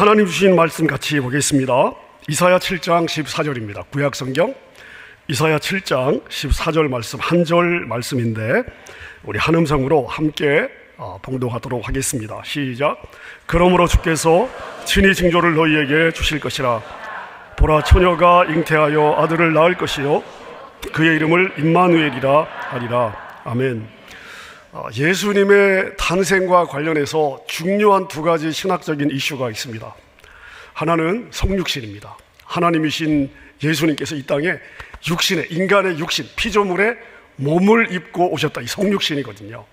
하나님 주신 말씀 같이 보겠습니다. 이사야 7장 14절입니다. 구약성경 이사야 7장 14절 말씀, 한 절 말씀인데 우리 한음성으로 함께 봉독하도록 하겠습니다. 시작. 그러므로 주께서 친히 징조를 너희에게 주실 것이라. 보라, 처녀가 잉태하여 아들을 낳을 것이요 그의 이름을 임마누엘이라 하리라. 아멘. 예수님의 탄생과 관련해서 중요한 두 가지 신학적인 이슈가 있습니다. 하나는 성육신입니다. 하나님이신 예수님께서 이 땅에 육신의, 인간의 육신, 피조물에 몸을 입고 오셨다. 이 성육신이거든요.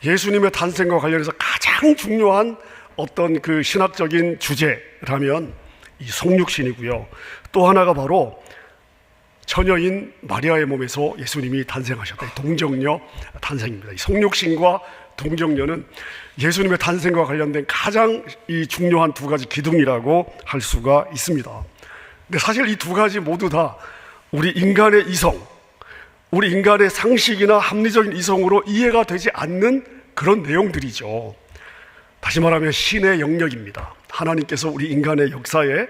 예수님의 탄생과 관련해서 가장 중요한 어떤 그 신학적인 주제라면 이 성육신이고요. 또 하나가 바로 처녀인 마리아의 몸에서 예수님이 탄생하셨다. 동정녀 탄생입니다. 이 성육신과 동정녀는 예수님의 탄생과 관련된 가장 이 중요한 두 가지 기둥이라고 할 수가 있습니다. 근데 사실 이 두 가지 모두 다 우리 인간의 이성, 우리 인간의 상식이나 합리적인 이성으로 이해가 되지 않는 그런 내용들이죠. 다시 말하면 신의 영역입니다. 하나님께서 우리 인간의 역사에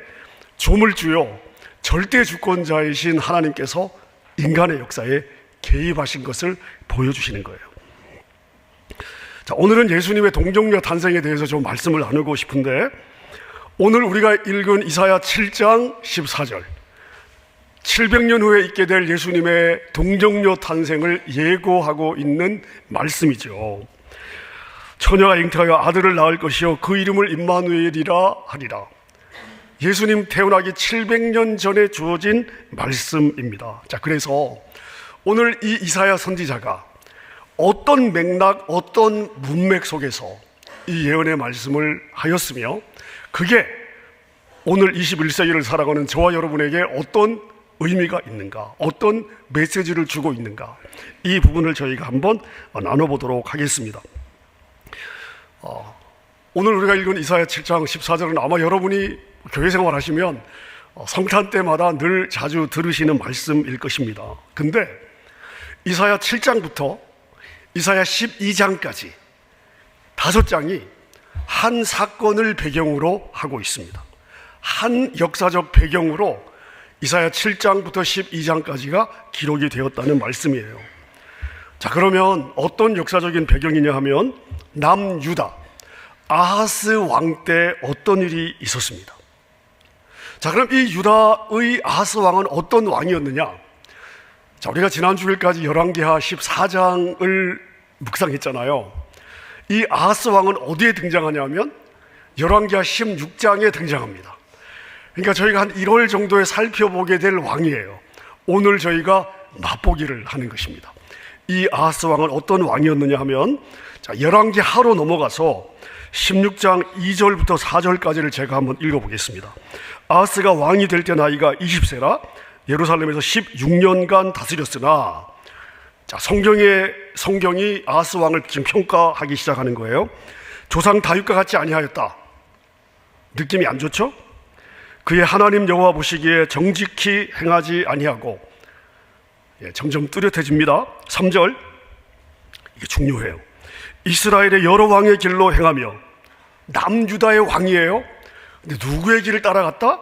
조물주요 절대 주권자이신 하나님께서 인간의 역사에 개입하신 것을 보여주시는 거예요. 자, 오늘은 예수님의 동정녀 탄생에 대해서 좀 말씀을 나누고 싶은데, 오늘 우리가 읽은 이사야 7장 14절, 700년 후에 있게 될 예수님의 동정녀 탄생을 예고하고 있는 말씀이죠. 처녀가 잉태하여 아들을 낳을 것이요 그 이름을 임마누엘이라 하리라. 예수님 태어나기 700년 전에 주어진 말씀입니다. 자, 그래서 오늘 이 이사야 선지자가 어떤 맥락, 어떤 문맥 속에서 이 예언의 말씀을 하였으며 그게 오늘 21세기를 살아가는 저와 여러분에게 어떤 의미가 있는가, 어떤 메시지를 주고 있는가, 이 부분을 저희가 한번 나눠보도록 하겠습니다. 오늘 우리가 읽은 이사야 7장 14절은 아마 여러분이 교회 생활 하시면 성탄 때마다 늘 자주 들으시는 말씀일 것입니다. 근데 이사야 7장부터 이사야 12장까지 5장이 한 사건을 배경으로 하고 있습니다. 한 역사적 배경으로 이사야 7장부터 12장까지가 기록이 되었다는 말씀이에요. 자, 그러면 어떤 역사적인 배경이냐 하면 남유다 아하스 왕 때 어떤 일이 있었습니다. 자, 그럼 이 유다의 아하스 왕은 어떤 왕이었느냐? 자, 우리가 지난 주일까지 열왕기하 14장을 묵상했잖아요. 이 아하스 왕은 어디에 등장하냐면 열왕기하 16장에 등장합니다. 그러니까 저희가 한 1월 정도에 살펴보게 될 왕이에요. 오늘 저희가 맛보기를 하는 것입니다. 이 아하스 왕은 어떤 왕이었느냐 하면, 자, 열왕기하로 넘어가서 16장 2절부터 4절까지를 제가 한번 읽어보겠습니다. 아하스가 왕이 될 때 나이가 20세라 예루살렘에서 16년간 다스렸으나, 자, 성경이 아하스 왕을 지금 평가하기 시작하는 거예요. 조상 다윗과 같지 아니하였다. 느낌이 안 좋죠? 그의 하나님 여호와 보시기에 정직히 행하지 아니하고, 점점 뚜렷해집니다. 3절, 이게 중요해요. 이스라엘의 여러 왕의 길로 행하며, 남유다의 왕이에요. 근데 누구의 길을 따라갔다?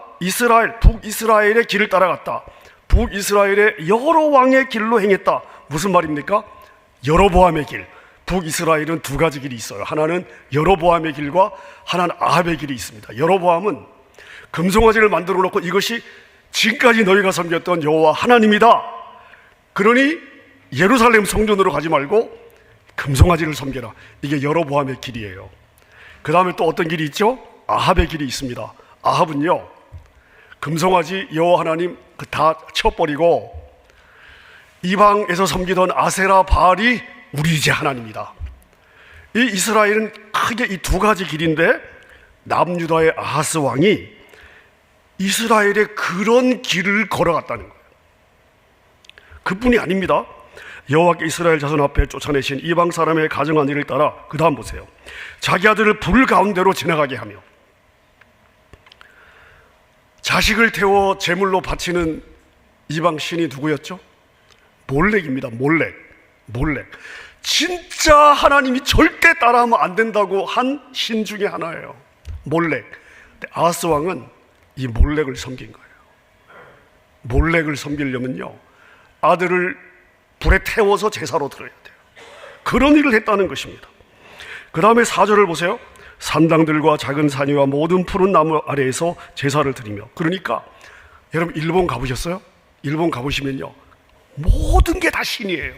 북이스라엘의 길을 따라갔다. 북이스라엘의 여러 왕의 길로 행했다. 무슨 말입니까? 여로보암의 길. 북이스라엘은 두 가지 길이 있어요. 하나는 여로보암의 길과 하나는 아합의 길이 있습니다. 여로보암은 금송아지를 만들어 놓고 이것이 지금까지 너희가 섬겼던 여호와 하나님이다. 그러니 예루살렘 성전으로 가지 말고 금송아지를 섬겨라. 이게 여로보암의 길이에요. 그 다음에 또 어떤 길이 있죠? 아합의 길이 있습니다. 아합은요, 금송아지 여호와 하나님 다 쳐버리고 이방에서 섬기던 아세라 바알이 우리 이제 하나님이다. 이 이스라엘은 크게 이 두 가지 길인데, 남유다의 아하스 왕이 이스라엘의 그런 길을 걸어갔다는 거예요. 그뿐이 아닙니다. 여호와께 이스라엘 자손 앞에 쫓아내신 이방 사람의 가정한 일을 따라, 그 다음 보세요. 자기 아들을 불 가운데로 지나가게 하며, 자식을 태워 제물로 바치는 이방 신이 누구였죠? 몰렉입니다. 몰렉. 진짜 하나님이 절대 따라하면 안 된다고 한 신 중에 하나예요. 몰렉. 아하스 왕은 이 몰렉을 섬긴 거예요. 몰렉을 섬기려면요, 아들을 불에 태워서 제사로 드려야 돼요. 그런 일을 했다는 것입니다. 그 다음에 4절을 보세요. 산당들과 작은 산이와 모든 푸른 나무 아래에서 제사를 드리며. 그러니까 여러분 일본 가보셨어요? 일본 가보시면요, 모든 게 다 신이에요.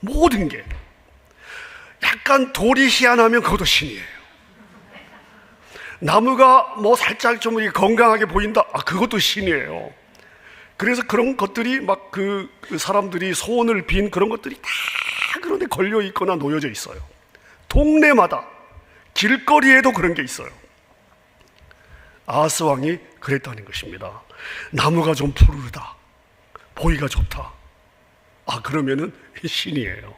모든 게. 약간 돌이 희한하면 그것도 신이에요. 나무가 뭐 살짝 좀 건강하게 보인다, 그것도 신이에요. 그래서 그런 것들이 막 그 사람들이 소원을 빈 그런 것들이 다 그런데 걸려 있거나 놓여져 있어요. 동네마다 길거리에도 그런 게 있어요. 아하스 왕이 그랬다는 것입니다. 나무가 좀 푸르르다, 보기가 좋다, 그러면은 신이에요.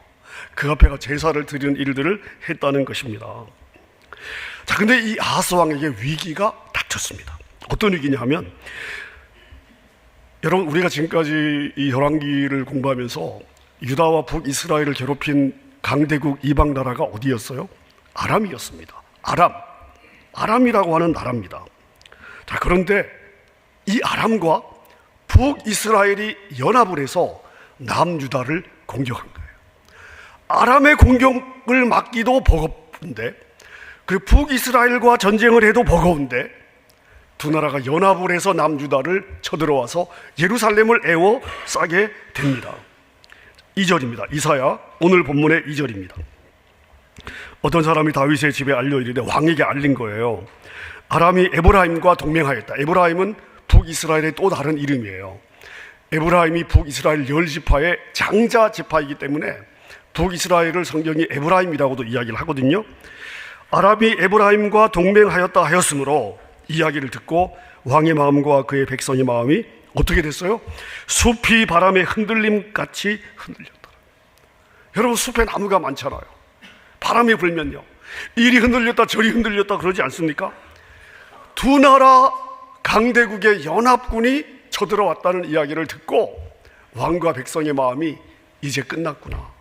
그 앞에가 제사를 드리는 일들을 했다는 것입니다. 자, 근데 이 아하스 왕에게 위기가 닥쳤습니다. 어떤 위기냐 하면, 여러분 우리가 지금까지 이 열왕기를 공부하면서 유다와 북이스라엘을 괴롭힌 강대국 이방 나라가 어디였어요? 아람이었습니다. 아람이라고 하는 나라입니다. 자, 그런데 이 아람과 북이스라엘이 연합을 해서 남유다를 공격한 거예요. 아람의 공격을 막기도 버겁은데, 그리고 북이스라엘과 전쟁을 해도 버거운데, 두 나라가 연합을 해서 남유다를 쳐들어와서 예루살렘을 에워싸게 됩니다. 2절입니다. 이사야 오늘 본문의 2절입니다. 어떤 사람이 다윗의 집에 알려 이르되, 왕에게 알린 거예요. 아람이 에브라임과 동맹하였다. 에브라임은 북이스라엘의 또 다른 이름이에요. 에브라임이 북이스라엘 10지파의 장자 지파이기 때문에 북이스라엘을 성경이 에브라임이라고도 이야기를 하거든요. 아람이 에브라임과 동맹하였다 하였으므로 이야기를 듣고 왕의 마음과 그의 백성의 마음이 어떻게 됐어요? 숲이 바람에 흔들림같이 흔들렸다. 여러분, 숲에 나무가 많잖아요. 바람이 불면요, 이리 흔들렸다 저리 흔들렸다 그러지 않습니까? 두 나라 강대국의 연합군이 쳐들어왔다는 이야기를 듣고 왕과 백성의 마음이 이제 끝났구나,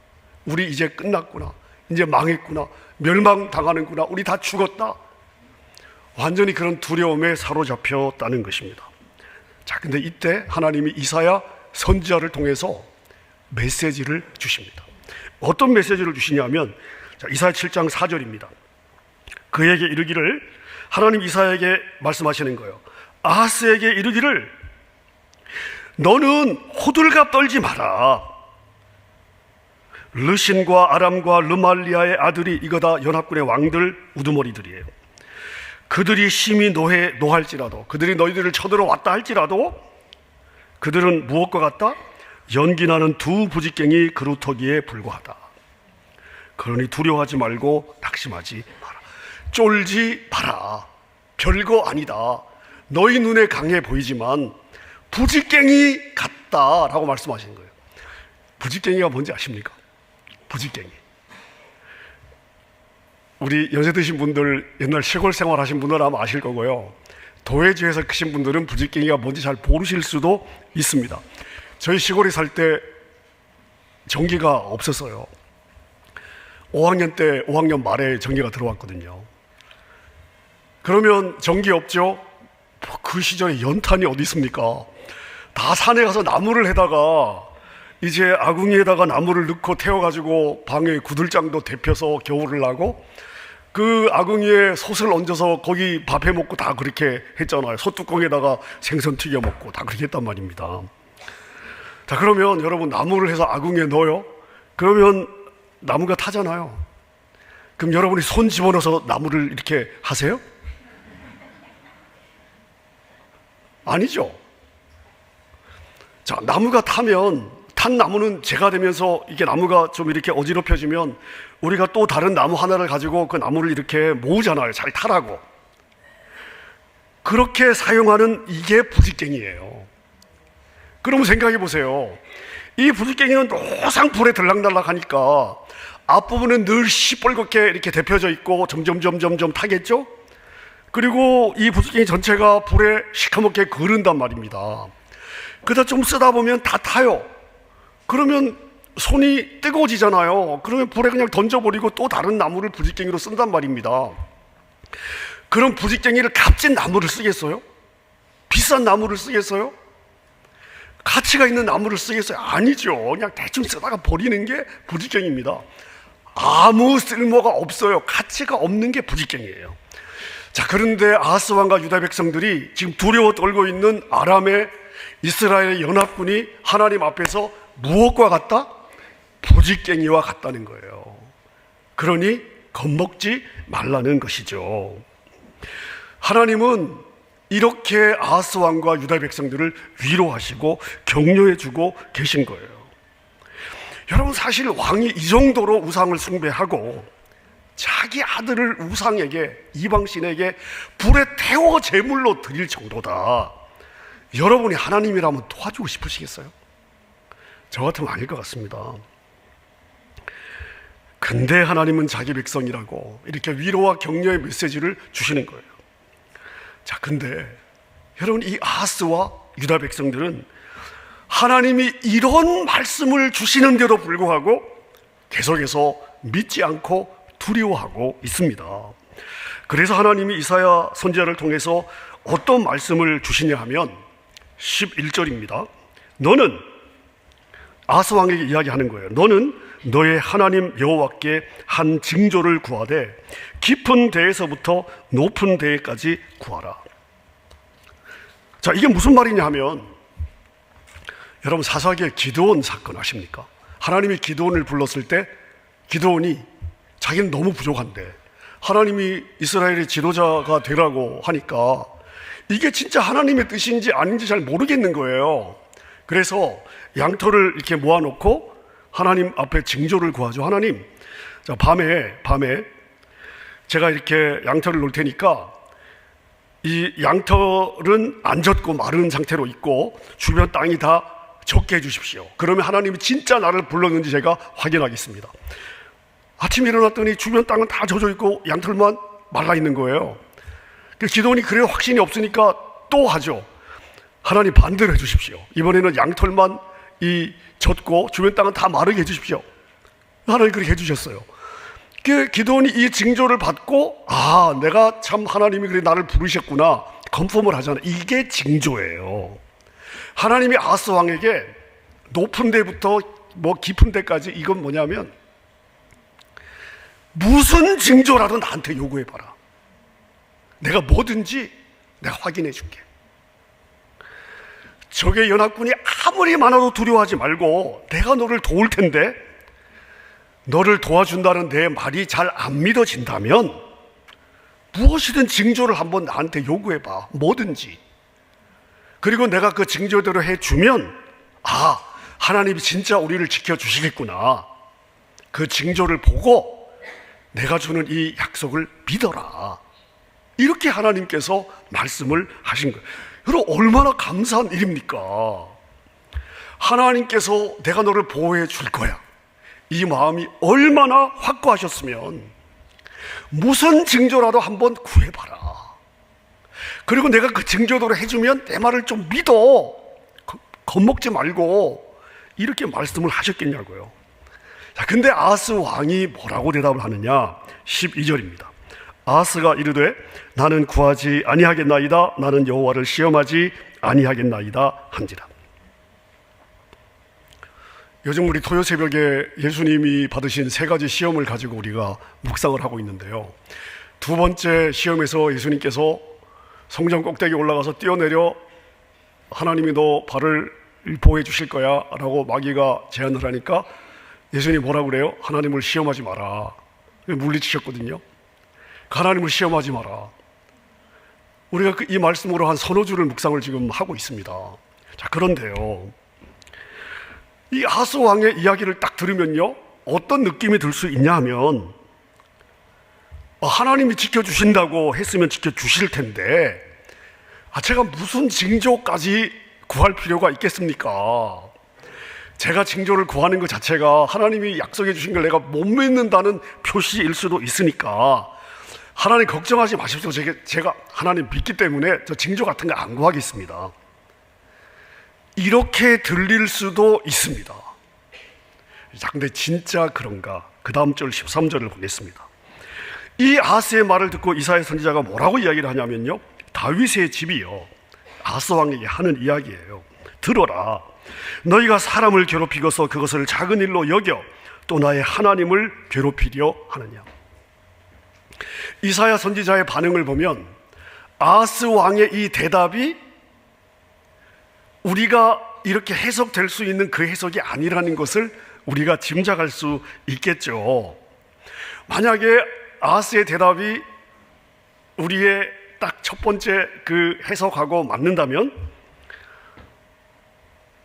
우리 이제 끝났구나, 이제 망했구나, 멸망당하는구나, 우리 다 죽었다, 완전히 그런 두려움에 사로잡혔다는 것입니다. 자, 근데 이때 하나님이 이사야 선지자를 통해서 메시지를 주십니다. 어떤 메시지를 주시냐면, 자, 이사야 7장 4절입니다. 그에게 이르기를, 하나님 이사야에게 말씀하시는 거예요. 아하스에게 이르기를, 너는 호들갑 떨지 마라. 르신과 아람과 르말리아의 아들이 이거다 연합군의 왕들 우두머리들이에요. 그들이 심히 노할지라도, 그들이 너희들을 쳐들어왔다 할지라도 그들은 무엇과 같다? 연기나는 두 부직갱이 그루터기에 불과하다. 그러니 두려워하지 말고 낙심하지 마라. 쫄지 마라. 별거 아니다. 너희 눈에 강해 보이지만 부직갱이 같다라고 말씀하시는 거예요. 부직갱이가 뭔지 아십니까? 부직갱이. 우리 연세 드신 분들, 옛날 시골 생활 하신 분들 아마 아실 거고요. 도회지에서 크신 분들은 부직갱이가 뭔지 잘 모르실 수도 있습니다. 저희 시골에 살 때 전기가 없었어요. 5학년 때, 5학년 말에 전기가 들어왔거든요. 그러면 전기 없죠? 그 시절에 연탄이 어디 있습니까? 다 산에 가서 나무를 해다가 이제 아궁이에다가 나무를 넣고 태워가지고 방에 구들장도 데펴서 겨울을 나고, 그 아궁이에 솥을 얹어서 거기 밥 해 먹고 다 그렇게 했잖아요. 솥뚜껑에다가 생선 튀겨 먹고 다 그렇게 했단 말입니다. 자, 그러면 여러분 나무를 해서 아궁이에 넣어요? 그러면 나무가 타잖아요. 그럼 여러분이 손 집어넣어서 나무를 이렇게 하세요? 아니죠. 자, 나무가 타면, 탄 나무는 재가 되면서 이게 나무가 좀 이렇게 어지럽혀지면 우리가 또 다른 나무 하나를 가지고 그 나무를 이렇게 모으잖아요. 잘 타라고. 그렇게 사용하는 이게 부직갱이에요. 그러면 생각해 보세요. 이 부직갱이는 노상 불에 들락날락 하니까 앞부분은 늘 시뻘겋게 이렇게 데펴져 있고 점점 타겠죠? 그리고 이 부직갱이 전체가 불에 시커멓게 그른단 말입니다. 그러다 좀 쓰다 보면 다 타요. 그러면 손이 뜨거워지잖아요. 그러면 불에 그냥 던져버리고 또 다른 나무를 부직갱이로 쓴단 말입니다. 그런 부직갱이를 값진 나무를 쓰겠어요? 비싼 나무를 쓰겠어요? 가치가 있는 나무를 쓰겠어요? 아니죠. 그냥 대충 쓰다가 버리는 게 부직갱입니다. 아무 쓸모가 없어요. 가치가 없는 게 부직갱이에요. 자, 그런데 아하스 왕과 유다 백성들이 지금 두려워 떨고 있는 아람의 이스라엘 연합군이 하나님 앞에서 무엇과 같다? 부직갱이와 같다는 거예요. 그러니 겁먹지 말라는 것이죠. 하나님은 이렇게 아하스 왕과 유다 백성들을 위로하시고 격려해주고 계신 거예요. 여러분, 사실 왕이 이 정도로 우상을 숭배하고 자기 아들을 우상에게, 이방신에게 불에 태워 제물로 드릴 정도다. 여러분이 하나님이라면 도와주고 싶으시겠어요? 저 같으면 아닐 것 같습니다. 근데 하나님은 자기 백성이라고 이렇게 위로와 격려의 메시지를 주시는 거예요. 자, 근데 여러분, 이 아하스와 유다 백성들은 하나님이 이런 말씀을 주시는데도 불구하고 계속해서 믿지 않고 두려워하고 있습니다. 그래서 하나님이 이사야 선지자를 통해서 어떤 말씀을 주시냐 하면 11절입니다. 너는, 아하스 왕에게 이야기하는 거예요. 너는 너의 하나님 여호와께 한 징조를 구하되 깊은 데에서부터 높은 데까지 구하라. 자, 이게 무슨 말이냐 하면, 여러분, 사사기의 기드온 사건 아십니까? 하나님이 기드온을 불렀을 때 기드온이 자기는 너무 부족한데 하나님이 이스라엘의 지도자가 되라고 하니까 이게 진짜 하나님의 뜻인지 아닌지 잘 모르겠는 거예요. 그래서 양털을 이렇게 모아놓고 하나님 앞에 징조를 구하죠. 하나님, 자, 밤에 제가 이렇게 양털을 놓을 테니까 이 양털은 안 젖고 마른 상태로 있고 주변 땅이 다 젖게 해주십시오. 그러면 하나님이 진짜 나를 불렀는지 제가 확인하겠습니다. 아침에 일어났더니 주변 땅은 다 젖어 있고 양털만 말라 있는 거예요. 기도원이 그래 확신이 없으니까 또 하죠. 하나님, 반대로 해주십시오. 이번에는 양털만 젖고 주변 땅은 다 마르게 해주십시오. 하나님 그렇게 해주셨어요. 기도원이 이 징조를 받고, 아, 내가 참 하나님이 그래 나를 부르셨구나, 컨펌을 하잖아요. 이게 징조예요. 하나님이 아하스 왕에게 높은 데부터 뭐 깊은 데까지, 이건 뭐냐면 무슨 징조라도 나한테 요구해봐라. 내가 뭐든지 내가 확인해 줄게. 적의 연합군이 아무리 많아도 두려워하지 말고 내가 너를 도울 텐데, 너를 도와준다는 내 말이 잘 안 믿어진다면 무엇이든 징조를 한번 나한테 요구해봐. 뭐든지. 그리고 내가 그 징조대로 해주면, 아, 하나님이 진짜 우리를 지켜주시겠구나, 그 징조를 보고 내가 주는 이 약속을 믿어라. 이렇게 하나님께서 말씀을 하신 거예요. 여러분, 얼마나 감사한 일입니까? 하나님께서 내가 너를 보호해 줄 거야, 이 마음이 얼마나 확고하셨으면 무슨 징조라도 한번 구해봐라. 그리고 내가 그 징조대로 해주면 내 말을 좀 믿어, 겁먹지 말고, 이렇게 말씀을 하셨겠냐고요. 자, 근데 아하스 왕이 뭐라고 대답을 하느냐? 12절입니다. 아하스가 이르되 나는 구하지 아니하겠나이다. 나는 여호와를 시험하지 아니하겠나이다 한지라. 요즘 우리 토요 새벽에 예수님이 받으신 세 가지 시험을 가지고 우리가 묵상을 하고 있는데요. 두 번째 시험에서 예수님께서 성전 꼭대기에 올라가서 뛰어내려 하나님이 너 발을 보호해 주실 거야 라고 마귀가 제안을 하니까 예수님이 뭐라고 그래요? 하나님을 시험하지 마라. 물리치셨거든요. 하나님을 시험하지 마라. 우리가 이 말씀으로 한 서너 줄을 묵상을 지금 하고 있습니다. 자, 그런데요, 이 아하스 왕의 이야기를 딱 들으면요, 어떤 느낌이 들 수 있냐 하면, 하나님이 지켜주신다고 했으면 지켜주실 텐데, 제가 무슨 징조까지 구할 필요가 있겠습니까? 제가 징조를 구하는 것 자체가 하나님이 약속해 주신 걸 내가 못 믿는다는 표시일 수도 있으니까 하나님 걱정하지 마십시오. 제가 하나님 믿기 때문에 저 징조 같은 거 안 구하겠습니다. 이렇게 들릴 수도 있습니다. 자, 근데 진짜 그런가? 그 다음 절 13절을 보겠습니다. 이 아하스의 말을 듣고 이사야 선지자가 뭐라고 이야기를 하냐면요, 다윗의 집이요, 아하스 왕에게 하는 이야기예요. 들어라. 너희가 사람을 괴롭히고서 그것을 작은 일로 여겨 또 나의 하나님을 괴롭히려 하느냐. 이사야 선지자의 반응을 보면 아하스 왕의 이 대답이 우리가 이렇게 해석될 수 있는 그 해석이 아니라는 것을 우리가 짐작할 수 있겠죠. 만약에 아하스의 대답이 우리의 딱 첫 번째 그 해석하고 맞는다면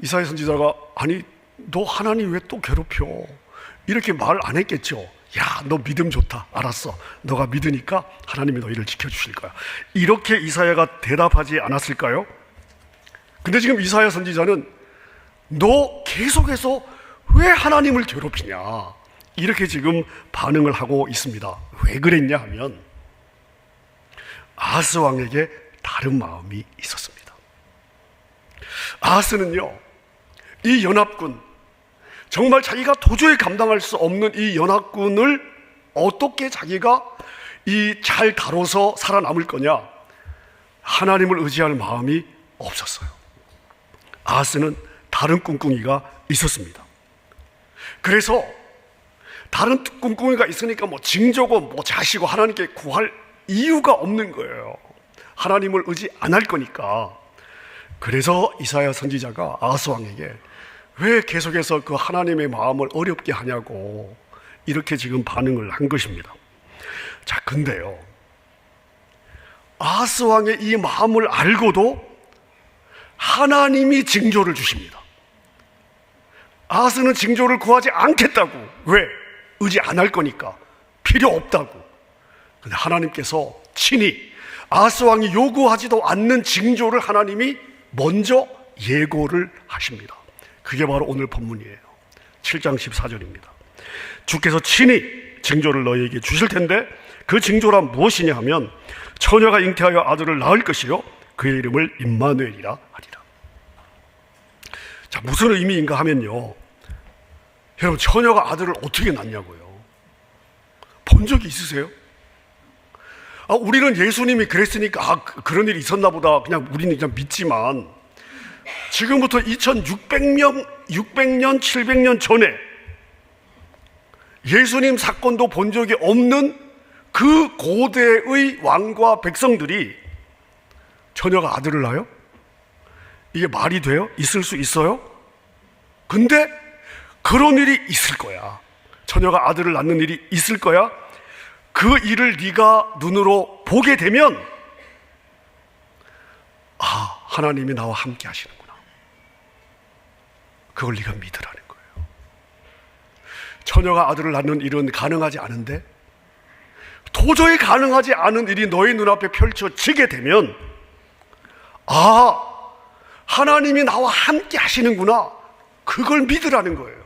이사야 선지자가 아니 너 하나님 왜 또 괴롭혀? 이렇게 말 안 했겠죠. 야, 너 믿음 좋다. 알았어. 너가 믿으니까 하나님이 너희를 지켜주실 거야. 이렇게 이사야가 대답하지 않았을까요? 근데 지금 이사야 선지자는 너 계속해서 왜 하나님을 괴롭히냐, 이렇게 지금 반응을 하고 있습니다. 왜 그랬냐 하면 아하스 왕에게 다른 마음이 있었습니다. 아하스는요, 이 연합군, 정말 자기가 도저히 감당할 수 없는 이 연합군을 어떻게 자기가 잘 다뤄서 살아남을 거냐, 하나님을 의지할 마음이 없었어요. 아하스는 다른 꿍꿍이가 있었습니다. 그래서 다른 꿍꿍이가 있으니까 뭐 징조고 뭐 자시고 하나님께 구할 이유가 없는 거예요. 하나님을 의지 안 할 거니까. 그래서 이사야 선지자가 아하스 왕에게 왜 계속해서 그 하나님의 마음을 어렵게 하냐고 이렇게 지금 반응을 한 것입니다. 자, 근데요, 아하스 왕의 이 마음을 알고도 하나님이 징조를 주십니다. 아하스는 징조를 구하지 않겠다고. 왜? 의지 안 할 거니까. 필요 없다고. 근데 하나님께서 친히 아하스 왕이 요구하지도 않는 징조를 하나님이 먼저 예고를 하십니다. 그게 바로 오늘 본문이에요. 7장 14절입니다. 주께서 친히 징조를 너희에게 주실 텐데 그 징조란 무엇이냐 하면 처녀가 잉태하여 아들을 낳을 것이요 그의 이름을 임마누엘이라 하리라. 자, 무슨 의미인가 하면요, 여러분, 처녀가 아들을 어떻게 낳냐고요? 본 적이 있으세요? 우리는 예수님이 그랬으니까 그런 일이 있었나 보다 그냥 우리는 그냥 믿지만, 지금부터 2600년 700년 전에 예수님 사건도 본 적이 없는 그 고대의 왕과 백성들이 처녀가 아들을 낳아요? 이게 말이 돼요? 있을 수 있어요? 근데 그런 일이 있을 거야. 처녀가 아들을 낳는 일이 있을 거야. 그 일을 네가 눈으로 보게 되면 하나님이 나와 함께 하시는구나. 그걸 네가 믿으라는 거예요. 처녀가 아들을 낳는 일은 가능하지 않은데, 도저히 가능하지 않은 일이 너의 눈앞에 펼쳐지게 되면 하나님이 나와 함께 하시는구나. 그걸 믿으라는 거예요.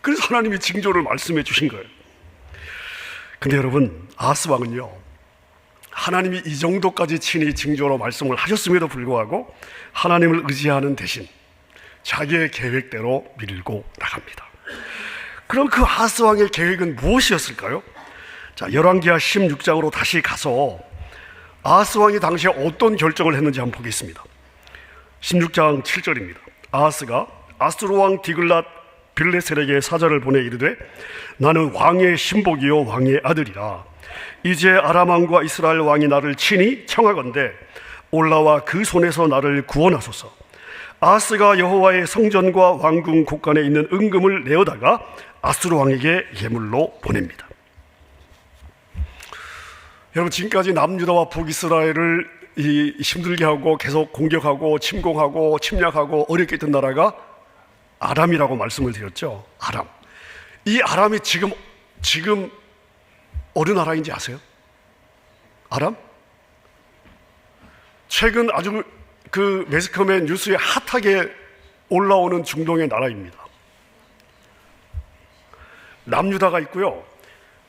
그래서 하나님이 징조를 말씀해 주신 거예요. 근데 여러분, 아하스 왕은요, 하나님이 이 정도까지 친히 징조로 말씀을 하셨음에도 불구하고 하나님을 의지하는 대신 자기의 계획대로 밀고 나갑니다. 그럼 그 아하스 왕의 계획은 무엇이었을까요? 자, 열왕기하 16장으로 다시 가서 아하스 왕이 당시에 어떤 결정을 했는지 한번 보겠습니다. 16장 7절입니다. 아하스가 아수르 왕 디글랏 빌레셀에게 사자를 보내 이르되 나는 왕의 신복이요 왕의 아들이라. 이제 아람 왕과 이스라엘 왕이 나를 친히 청하건대 올라와 그 손에서 나를 구원하소서. 아하스가 여호와의 성전과 왕궁 곳간에 있는 은금을 내어다가 아수르 왕에게 예물로 보냅니다. 여러분, 지금까지 남유다와 북이스라엘을 힘들게 하고 계속 공격하고 침공하고 침략하고 어렵게 했던 나라가 아람이라고 말씀을 드렸죠. 아람. 이 아람이 지금 어느 나라인지 아세요? 아람? 최근 아주 그 매스컴의 뉴스에 핫하게 올라오는 중동의 나라입니다. 남유다가 있고요,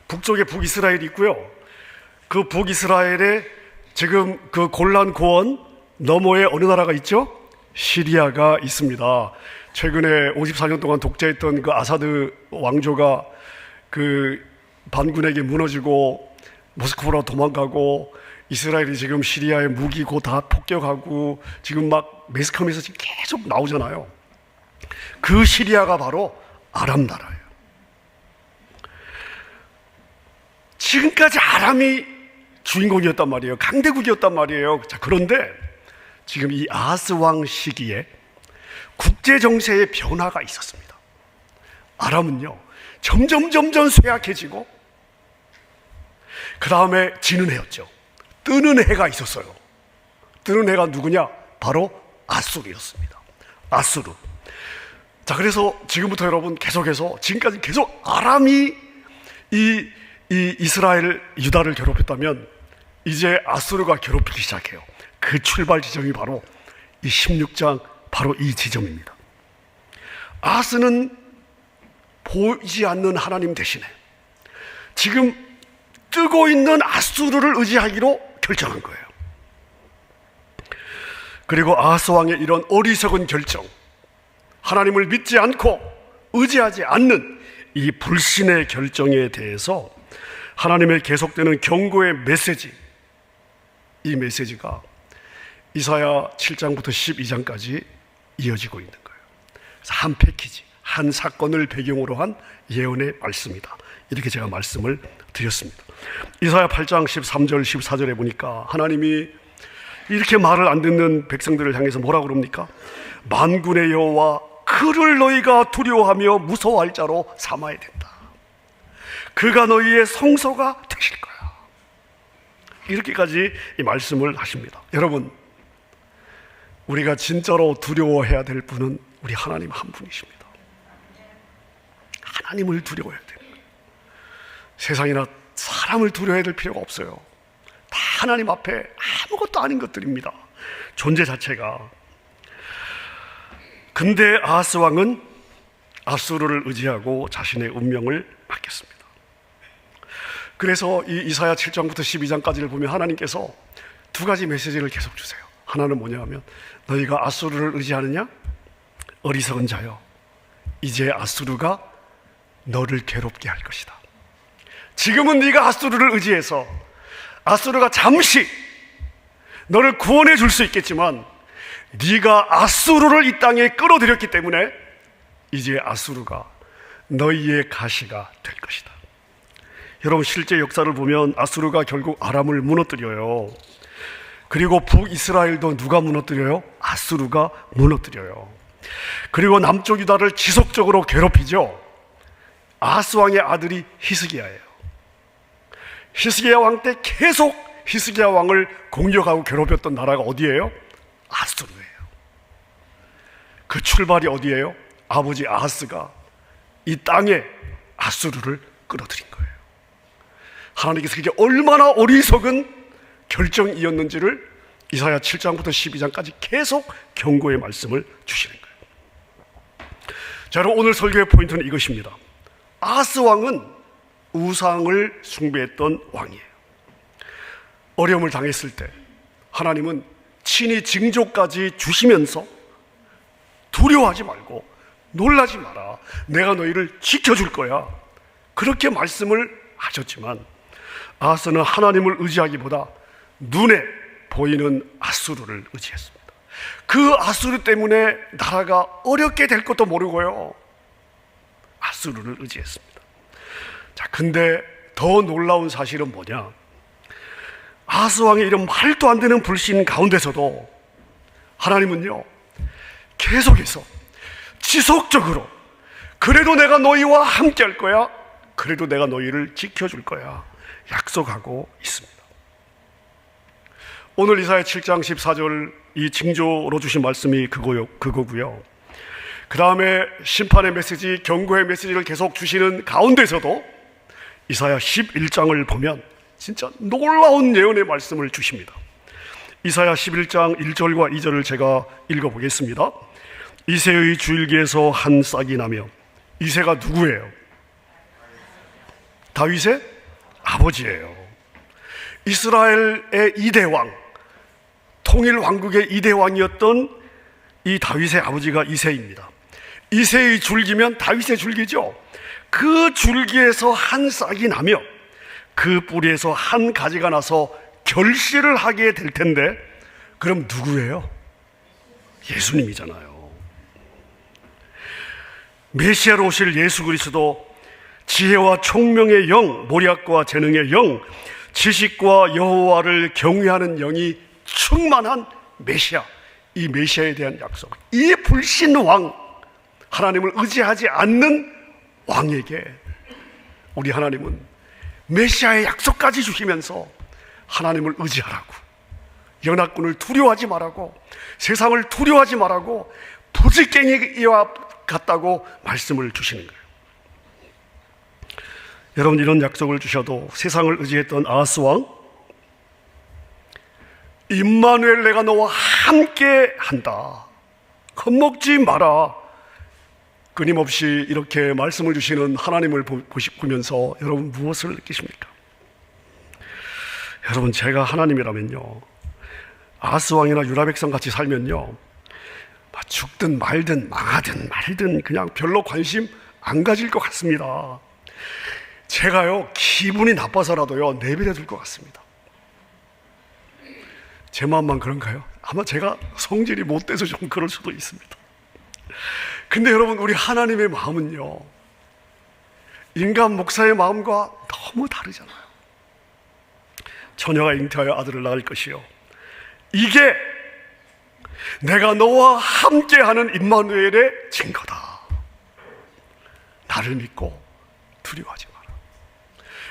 북쪽에 북이스라엘이 있고요, 그 북이스라엘에 지금 그 골란 고원 너머에 어느 나라가 있죠? 시리아가 있습니다. 최근에 54년 동안 독재했던 그 아사드 왕조가 그 반군에게 무너지고 모스크바로 도망가고 이스라엘이 지금 시리아에 무기 고 다 폭격하고 지금 막 매스컴에서 지금 계속 나오잖아요. 그 시리아가 바로 아람 나라예요. 지금까지 아람이 주인공이었단 말이에요. 강대국이었단 말이에요. 자, 그런데 지금 이 아하스 왕 시기에 국제 정세의 변화가 있었습니다. 아람은요 점점 쇠약해지고 그 다음에 지는 해였죠. 뜨는 해가 있었어요. 뜨는 해가 누구냐? 바로 아수르였습니다. 아수르. 자, 그래서 지금부터 여러분 계속해서 지금까지 계속 아람이 이 이스라엘 유다를 괴롭혔다면 이제 아수르가 괴롭히기 시작해요. 그 출발 지점이 바로 이 16장 바로 이 지점입니다. 아하스는 보이지 않는 하나님 대신에 지금 뜨고 있는 아수르를 의지하기로 결정한 거예요. 그리고 아하스 왕의 이런 어리석은 결정, 하나님을 믿지 않고 의지하지 않는 이 불신의 결정에 대해서 하나님의 계속되는 경고의 메시지, 이 메시지가 이사야 7장부터 12장까지 이어지고 있는 거예요. 그래서 한 패키지, 한 사건을 배경으로 한 예언의 말씀이다. 이렇게 제가 말씀을 드렸습니다. 이사야 8장 13절 14절에 보니까 하나님이 이렇게 말을 안 듣는 백성들을 향해서 뭐라고 그럽니까? 만군의 여호와 그를 너희가 두려워하며 무서워할 자로 삼아야 된다. 그가 너희의 성소가 되실 거야. 이렇게까지 이 말씀을 하십니다. 여러분, 우리가 진짜로 두려워해야 될 분은 우리 하나님 한 분이십니다. 하나님을 두려워해야 돼요. 세상이나 사람을 두려워해야 될 필요가 없어요. 다 하나님 앞에 아무것도 아닌 것들입니다. 존재 자체가. 근데 아하스 왕은 아수르를 의지하고 자신의 운명을 맡겼습니다. 그래서 이 이사야 7장부터 12장까지를 보면 하나님께서 두 가지 메시지를 계속 주세요. 하나는 뭐냐 하면 너희가 아수르를 의지하느냐? 어리석은 자여, 이제 아수르가 너를 괴롭게 할 것이다. 지금은 네가 아수르를 의지해서 아수르가 잠시 너를 구원해 줄 수 있겠지만 네가 아수르를 이 땅에 끌어들였기 때문에 이제 아수르가 너희의 가시가 될 것이다. 여러분, 실제 역사를 보면 아수르가 결국 아람을 무너뜨려요. 그리고 북이스라엘도 누가 무너뜨려요? 아수르가 무너뜨려요. 그리고 남쪽 유다를 지속적으로 괴롭히죠. 아하스 왕의 아들이 히스기야예요. 히스기야 왕 때 계속 히스기야 왕을 공격하고 괴롭혔던 나라가 어디예요? 아수르예요. 그 출발이 어디예요? 아버지 아하스가 이 땅에 아수르를 끌어들인 거예요. 하나님께서 그게 얼마나 어리석은 결정이었는지를 이사야 7장부터 12장까지 계속 경고의 말씀을 주시는 거예요. 자, 여러분, 오늘 설교의 포인트는 이것입니다. 아하스 왕은 우상을 숭배했던 왕이에요. 어려움을 당했을 때 하나님은 친히 징조까지 주시면서 두려워하지 말고 놀라지 마라, 내가 너희를 지켜줄 거야, 그렇게 말씀을 하셨지만 아하스는 하나님을 의지하기보다 눈에 보이는 아수르를 의지했습니다. 그 아수르 때문에 나라가 어렵게 될 것도 모르고요, 아수르를 의지했습니다. 자, 근데 더 놀라운 사실은 뭐냐? 아하스 왕의 이런 말도 안 되는 불신 가운데서도 하나님은요 계속해서 지속적으로 그래도 내가 너희와 함께 할 거야, 그래도 내가 너희를 지켜줄 거야 약속하고 있습니다. 오늘 이사야 7장 14절 이 징조로 주신 말씀이 그거고요. 그 다음에 심판의 메시지, 경고의 메시지를 계속 주시는 가운데서도 이사야 11장을 보면 진짜 놀라운 예언의 말씀을 주십니다. 이사야 11장 1절과 2절을 제가 읽어보겠습니다. 이새의 줄기에서 한 싹이 나며, 이새가 누구예요? 다윗의 아버지예요. 이스라엘의 2대 왕, 통일 왕국의 2대 왕이었던 이 다윗의 아버지가 이새입니다. 이새의 줄기면 다윗의 줄기죠. 그 줄기에서 한 싹이 나며 그 뿌리에서 한 가지가 나서 결실을 하게 될 텐데, 그럼 누구예요? 예수님이잖아요. 메시아로 오실 예수 그리스도, 지혜와 총명의 영, 모략과 재능의 영, 지식과 여호와를 경외하는 영이 충만한 메시아, 이 메시아에 대한 약속, 이 불신왕, 하나님을 의지하지 않는 왕에게 우리 하나님은 메시아의 약속까지 주시면서 하나님을 의지하라고, 연합군을 두려워하지 말라고, 세상을 두려워하지 말라고, 부지깽이와 같다고 말씀을 주시는 거예요. 여러분, 이런 약속을 주셔도 세상을 의지했던 아하스 왕, 임마누엘, 내가 너와 함께 한다, 겁먹지 마라, 끊임없이 이렇게 말씀을 주시는 하나님을 보면서 여러분 무엇을 느끼십니까? 여러분, 제가 하나님이라면요, 아하스 왕이나 유다 백성 같이 살면요, 죽든 말든 망하든 말든 그냥 별로 관심 안 가질 것 같습니다. 제가요, 기분이 나빠서라도요 내버려 둘 것 같습니다. 제 마음만 그런가요? 아마 제가 성질이 못돼서 좀 그럴 수도 있습니다. 근데 여러분, 우리 하나님의 마음은요, 인간 목사의 마음과 너무 다르잖아요. 처녀가 잉태하여 아들을 낳을 것이요, 이게 내가 너와 함께하는 임마누엘의 증거다. 나를 믿고 두려워하지 마라.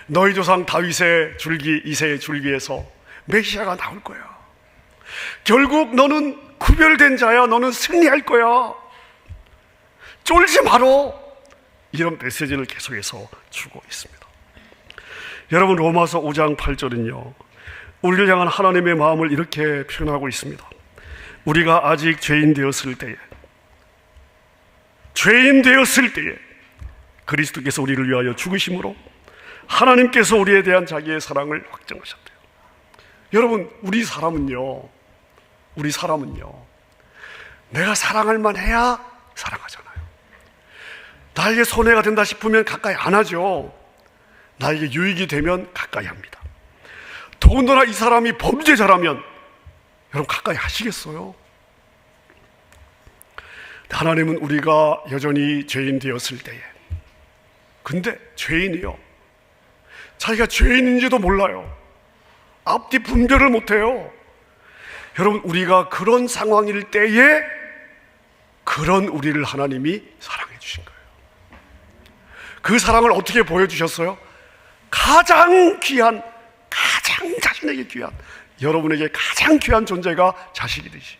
너희 조상 다윗의 줄기, 이새의 줄기에서 메시아가 나올 거야. 결국 너는 구별된 자야. 너는 승리할 거야. 쫄지 마라. 이런 메시지를 계속해서 주고 있습니다. 여러분, 로마서 5장 8절은요 우리를 향한 하나님의 마음을 이렇게 표현하고 있습니다. 우리가 아직 죄인 되었을 때에 그리스도께서 우리를 위하여 죽으심으로 하나님께서 우리에 대한 자기의 사랑을 확증하셨대요. 여러분, 우리 사람은요 내가 사랑할 만해야 사랑하잖아요. 나에게 손해가 된다 싶으면 가까이 안 하죠. 나에게 유익이 되면 가까이 합니다. 더군다나 이 사람이 범죄자라면 여러분 가까이 하시겠어요? 하나님은 우리가 여전히 죄인 되었을 때에, 근데 죄인이요, 자기가 죄인인지도 몰라요. 앞뒤 분별을 못해요. 여러분, 우리가 그런 상황일 때에 그런 우리를 하나님이 사랑해 주신 거예요. 그 사랑을 어떻게 보여주셨어요? 가장 귀한, 가장 자신에게 귀한, 여러분에게 가장 귀한 존재가 자식이듯이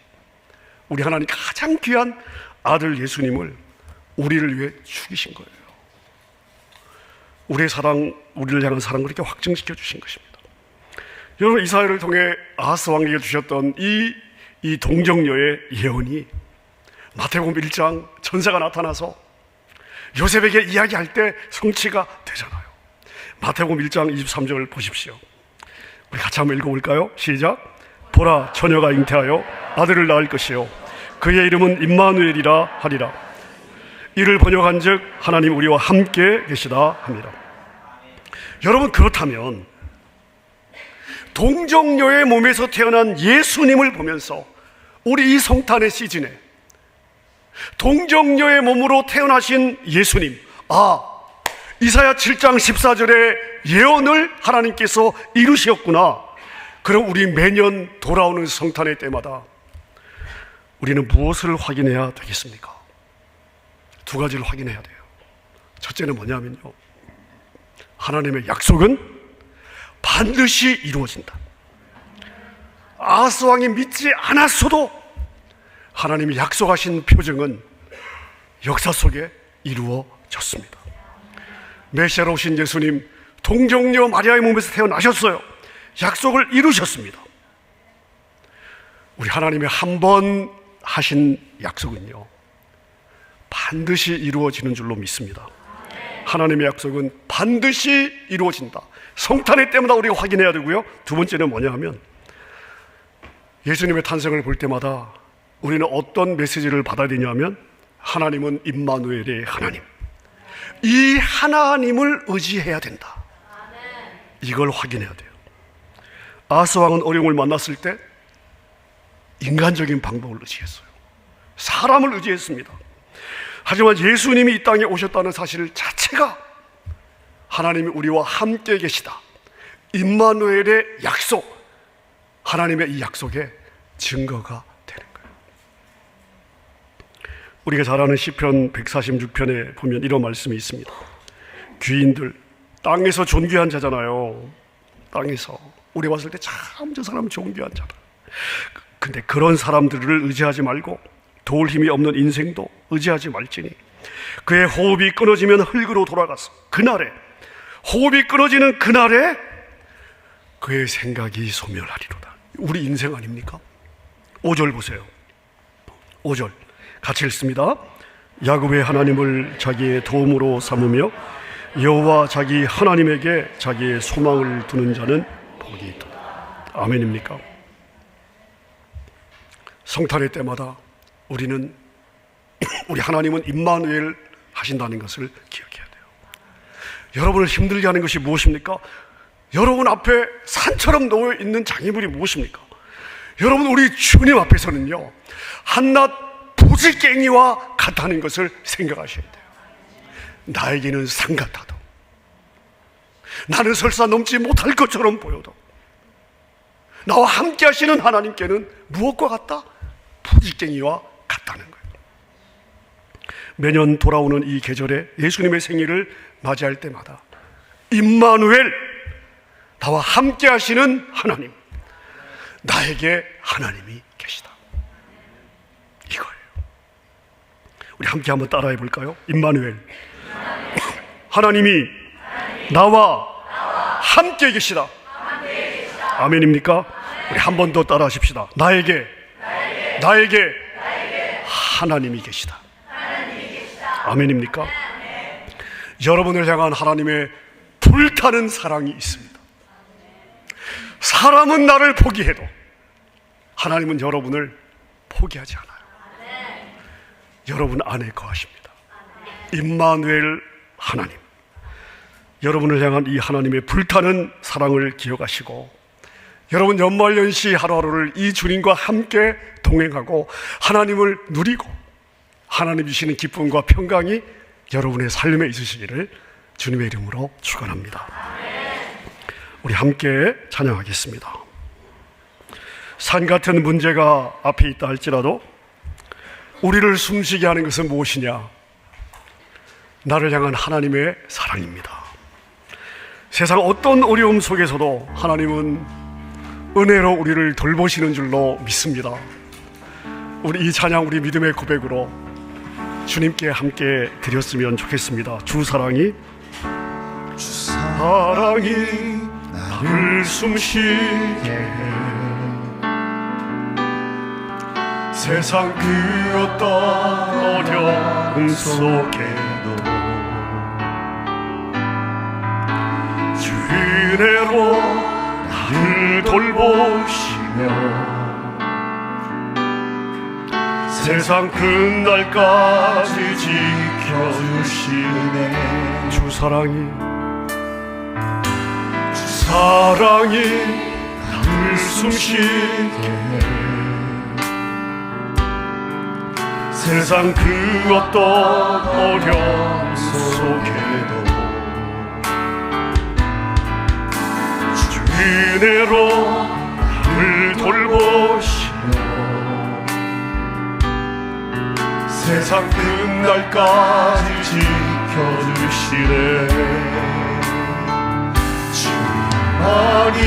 우리 하나님 가장 귀한 아들 예수님을 우리를 위해 죽이신 거예요. 우리의 사랑, 우리를 향한 사랑을 그렇게 확증시켜 주신 것입니다. 여러분, 이사야를 통해 아하스 왕에게 주셨던 이 동정녀의 예언이 마태복음 1장 천사가 나타나서 요셉에게 이야기할 때 성취가 되잖아요. 마태복음 1장 23절 보십시오. 우리 같이 한번 읽어볼까요? 시작. 보라, 처녀가 잉태하여 아들을 낳을 것이요, 그의 이름은 임마누엘이라 하리라. 이를 번역한 즉 하나님 우리와 함께 계시다 합니다. 여러분, 그렇다면 동정녀의 몸에서 태어난 예수님을 보면서 우리 이 성탄의 시즌에 동정녀의 몸으로 태어나신 예수님, 이사야 7장 14절의 예언을 하나님께서 이루셨구나. 그럼 우리 매년 돌아오는 성탄의 때마다 우리는 무엇을 확인해야 되겠습니까? 두 가지를 확인해야 돼요. 첫째는 뭐냐면요, 하나님의 약속은 반드시 이루어진다. 아하스 왕이 믿지 않았어도 하나님이 약속하신 표징은 역사 속에 이루어졌습니다. 메시아로 오신 예수님, 동정녀 마리아의 몸에서 태어나셨어요. 약속을 이루셨습니다. 우리 하나님이 한 번 하신 약속은요 반드시 이루어지는 줄로 믿습니다. 하나님의 약속은 반드시 이루어진다. 성탄의 때마다 우리가 확인해야 되고요. 두 번째는 뭐냐 하면, 예수님의 탄생을 볼 때마다 우리는 어떤 메시지를 받아야 되냐 하면, 하나님은 임마누엘의 하나님, 이 하나님을 의지해야 된다. 이걸 확인해야 돼요. 아하스 왕은 어려움을 만났을 때 인간적인 방법을 의지했어요. 사람을 의지했습니다. 하지만 예수님이 이 땅에 오셨다는 사실 자체가 하나님이 우리와 함께 계시다, 임마누엘의 약속, 하나님의 이 약속의 증거가 되는 거예요. 우리가 잘 아는 시편 146편에 보면 이런 말씀이 있습니다. 귀인들, 땅에서 존귀한 자잖아요. 땅에서 우리 봤을 때 참 저 사람은 존귀한 자다. 근데 그런 사람들을 의지하지 말고 도울 힘이 없는 인생도 의지하지 말지니 그의 호흡이 끊어지면 흙으로 돌아가서 그날에, 호흡이 끊어지는 그날에 그의 생각이 소멸하리로다. 우리 인생 아닙니까? 5절 보세요. 5절 같이 읽습니다. 야곱의 하나님을 자기의 도움으로 삼으며 여호와 자기 하나님에게 자기의 소망을 두는 자는 복이 있다. 아멘입니까? 성탄의 때마다 우리는 우리 하나님은 임마누엘 하신다는 것을 기억해야 돼요. 여러분을 힘들게 하는 것이 무엇입니까? 여러분 앞에 산처럼 놓여 있는 장애물이 무엇입니까? 여러분, 우리 주님 앞에서는요, 한낱 부지깽이와 같다는 것을 생각하셔야 돼요. 나에게는 산 같아도, 나는 설사 넘지 못할 것처럼 보여도 나와 함께 하시는 하나님께는 무엇과 같다? 부지깽이와 같다는 거예요. 매년 돌아오는 이 계절에 예수님의 생일을 맞이할 때마다 임마누엘, 나와 함께 하시는 하나님, 나에게 하나님이 계시다, 이거예요. 우리 함께 한번 따라해 볼까요? 임마누엘, 하나님이 나와 함께 계시다. 아멘입니까? 우리 한 번 더 따라 하십시다. 나에게 하나님이 계시다. 아멘입니까? 여러분을 향한 하나님의 불타는 사랑이 있습니다. 사람은 나를 포기해도 하나님은 여러분을 포기하지 않아요. 여러분 안에 거하십니다. 임마누엘 하나님, 여러분을 향한 이 하나님의 불타는 사랑을 기억하시고 여러분 연말연시 하루하루를 이 주님과 함께 동행하고 하나님을 누리고 하나님 주시는 기쁨과 평강이 여러분의 삶에 있으시기를 주님의 이름으로 축원합니다. 우리 함께 찬양하겠습니다. 산 같은 문제가 앞에 있다 할지라도 우리를 숨쉬게 하는 것은 무엇이냐? 나를 향한 하나님의 사랑입니다. 세상 어떤 어려움 속에서도 하나님은 은혜로 우리를 돌보시는 줄로 믿습니다. 우리 이 찬양, 우리 믿음의 고백으로 주님께 함께 드렸으면 좋겠습니다. 주 사랑이 나를 숨쉬게 해. 세상 그 어떤 어려움 속에도 주 은혜로 나를 돌보시며 세상 끝날까지 지켜주시네. 주 사랑이 나를 숨쉬게 해. 세상 그 어떤 어려움 속에도 주 은혜로 나를 돌보시며 세상 끝날까지 지켜주시네. 주님만이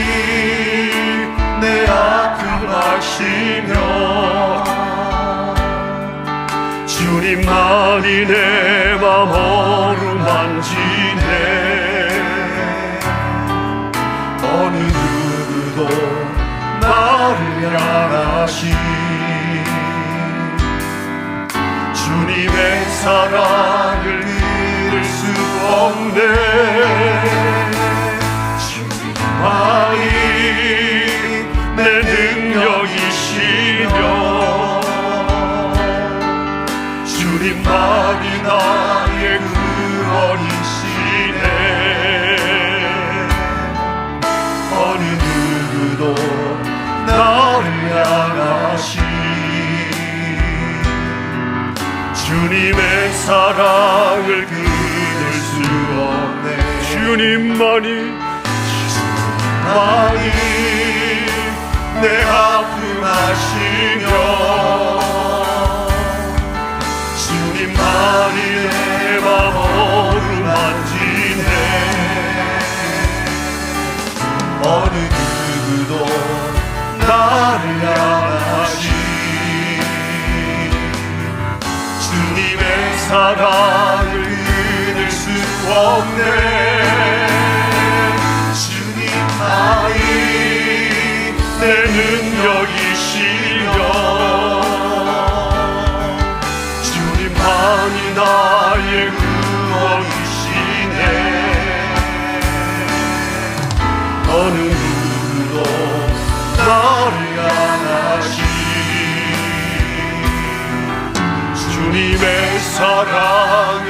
내 아픔 아시며 주님만이 내 맘 어루만지네. 어느 누구도 나를 향하시 주님의 사랑을 잃을 수 없네. 주님만이 내 능력이시며 주님만이 나의 능력이시네. 어느 누구도 나를 향하시 주님의 사랑을 끊을 수 없네. 주님만이 내 아픔 아시며 주님만이 내 맘 어루만지네. 어느 누구도 나를 향하시 주님의 사랑을 끊을 수 없네. 주님만이 내 능력이시며 주님만이 나의 구원이시네. 어느 누구도 나를 향하시 주님의 사랑을